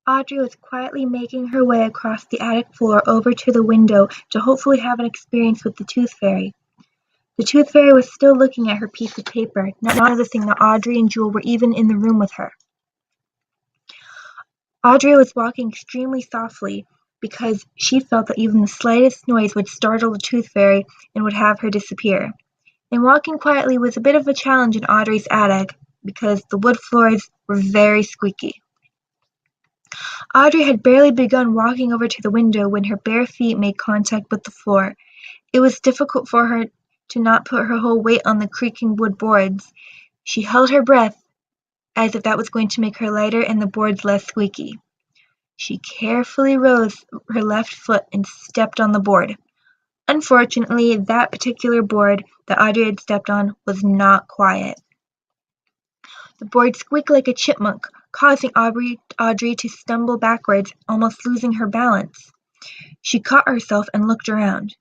Audrey was quietly making her way across the attic floor over to the window to hopefully have an experience with the Tooth Fairy. The Tooth Fairy was still looking at her piece of paper, not noticing that Audrey and Jewel were even in the room with her. Audrey was walking extremely softly because she felt that even the slightest noise would startle the Tooth Fairy and would have her disappear. And walking quietly was a bit of a challenge in Audrey's attic because the wood floors were very squeaky. Audrey had barely begun walking over to the window when her bare feet made contact with the floor. It was difficult for her to not put her whole weight on the creaking wood boards. She held her breath as if that was going to make her lighter and the boards less squeaky. She carefully rose her left foot and stepped on the board. Unfortunately, that particular board that Audrey had stepped on was not quiet. The board squeaked like a chipmunk, causing Audrey to stumble backwards, almost losing her balance. She caught herself and looked around.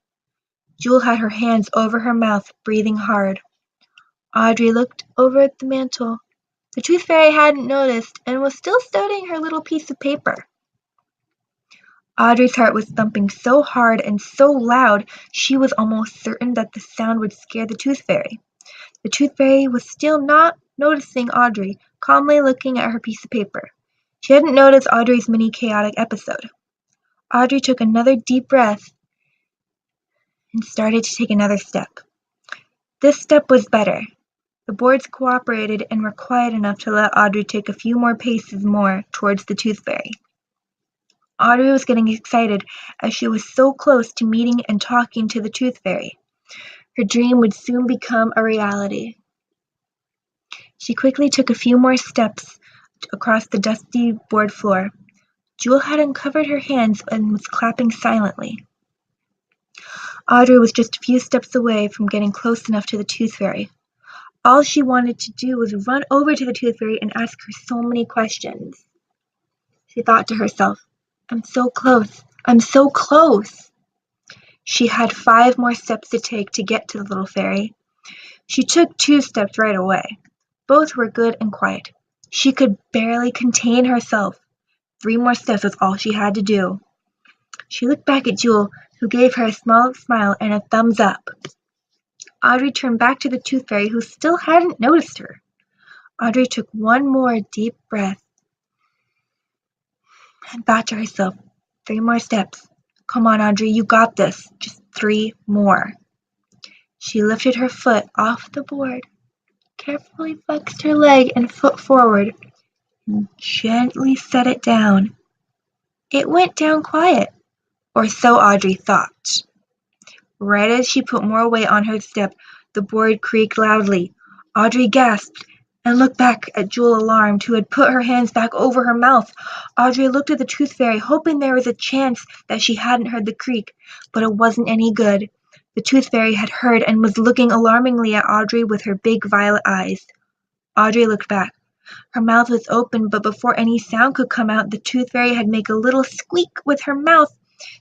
Jewel had her hands over her mouth, breathing hard. Audrey looked over at the mantel. The Tooth Fairy hadn't noticed and was still studying her little piece of paper. Audrey's heart was thumping so hard and so loud she was almost certain that the sound would scare the Tooth Fairy. The Tooth Fairy was still not noticing Audrey, calmly looking at her piece of paper. She hadn't noticed Audrey's mini chaotic episode. Audrey took another deep breath and started to take another step. This step was better. The boards cooperated and were quiet enough to let Audrey take a few more paces towards the Tooth Fairy. Audrey was getting excited as she was so close to meeting and talking to the Tooth Fairy. Her dream would soon become a reality. She quickly took a few more steps across the dusty board floor. Jewel had uncovered her hands and was clapping silently. Audrey was just a few steps away from getting close enough to the Tooth Fairy. All she wanted to do was run over to the Tooth Fairy and ask her so many questions. She thought to herself, I'm so close. I'm so close. She had 5 more steps to take to get to the little fairy. She took 2 steps right away. Both were good and quiet. She could barely contain herself. 3 more steps was all she had to do. She looked back at Jewel, who gave her a small smile and a thumbs up. Audrey turned back to the Tooth Fairy, who still hadn't noticed her. Audrey took one more deep breath and thought to herself, 3 more steps. Come on, Audrey, you got this. Just 3 more. She lifted her foot off the board, carefully flexed her leg and foot forward, and gently set it down. It went down quiet, or so Audrey thought. Right as she put more weight on her step, the board creaked loudly. Audrey gasped and looked back at Jewel, alarmed, who had put her hands back over her mouth. Audrey looked at the Tooth Fairy, hoping there was a chance that she hadn't heard the creak, but it wasn't any good. The Tooth Fairy had heard and was looking alarmingly at Audrey with her big violet eyes. Audrey looked back. Her mouth was open, but before any sound could come out, the Tooth Fairy had made a little squeak with her mouth.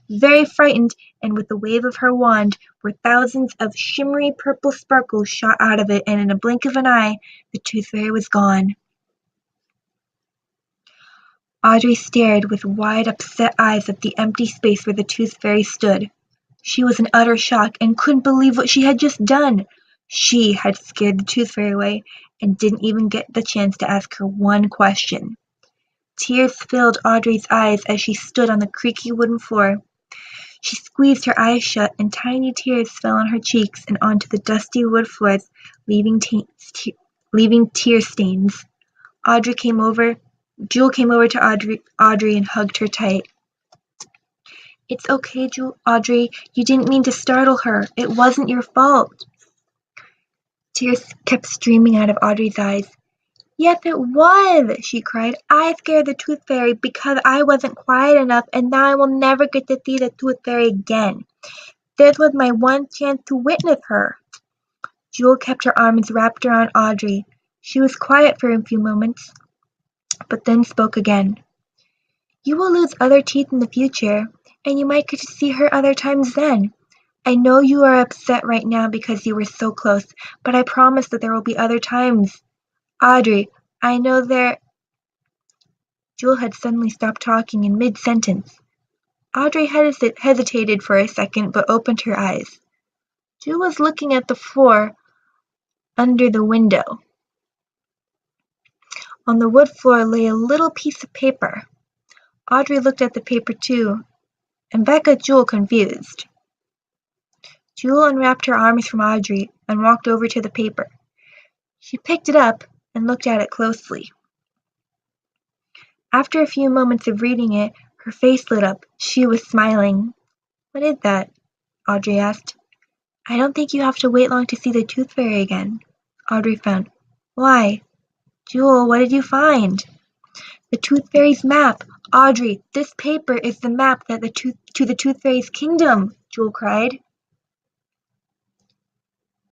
Very frightened, and with a wave of her wand, where thousands of shimmery purple sparkles shot out of it, and in a blink of an eye, the Tooth Fairy was gone. Audrey stared with wide, upset eyes at the empty space where the Tooth Fairy stood. She was in utter shock and couldn't believe what she had just done. She had scared the Tooth Fairy away and didn't even get the chance to ask her one question. Tears filled Audrey's eyes as she stood on the creaky wooden floor. She squeezed her eyes shut, and tiny tears fell on her cheeks and onto the dusty wood floors, leaving tear stains. Jewel came over to Audrey and hugged her tight. It's okay, Audrey. You didn't mean to startle her. It wasn't your fault. Tears kept streaming out of Audrey's eyes. Yes, it was, she cried. I scared the Tooth Fairy because I wasn't quiet enough, and now I will never get to see the Tooth Fairy again. This was my one chance to witness her. Jewel kept her arms wrapped around Audrey. She was quiet for a few moments, but then spoke again. You will lose other teeth in the future, and you might get to see her other times then. I know you are upset right now because you were so close, but I promise that there will be other times. Audrey, I know there Jewel had suddenly stopped talking in mid-sentence. Audrey hesitated for a second but opened her eyes. Jewel was looking at the floor under the window. On the wood floor lay a little piece of paper. Audrey looked at the paper too, and back at Jewel, confused. Jewel unwrapped her arms from Audrey and walked over to the paper. She picked it up and looked at it closely. After a few moments of reading it, her face lit up. She was smiling. "What is that?" Audrey asked. "I don't think you have to wait long to see the Tooth Fairy again." Audrey frowned. "Why?" "Jewel, what did you find?" "The Tooth Fairy's map! Audrey, this paper is the map to the Tooth Fairy's kingdom!" Jewel cried.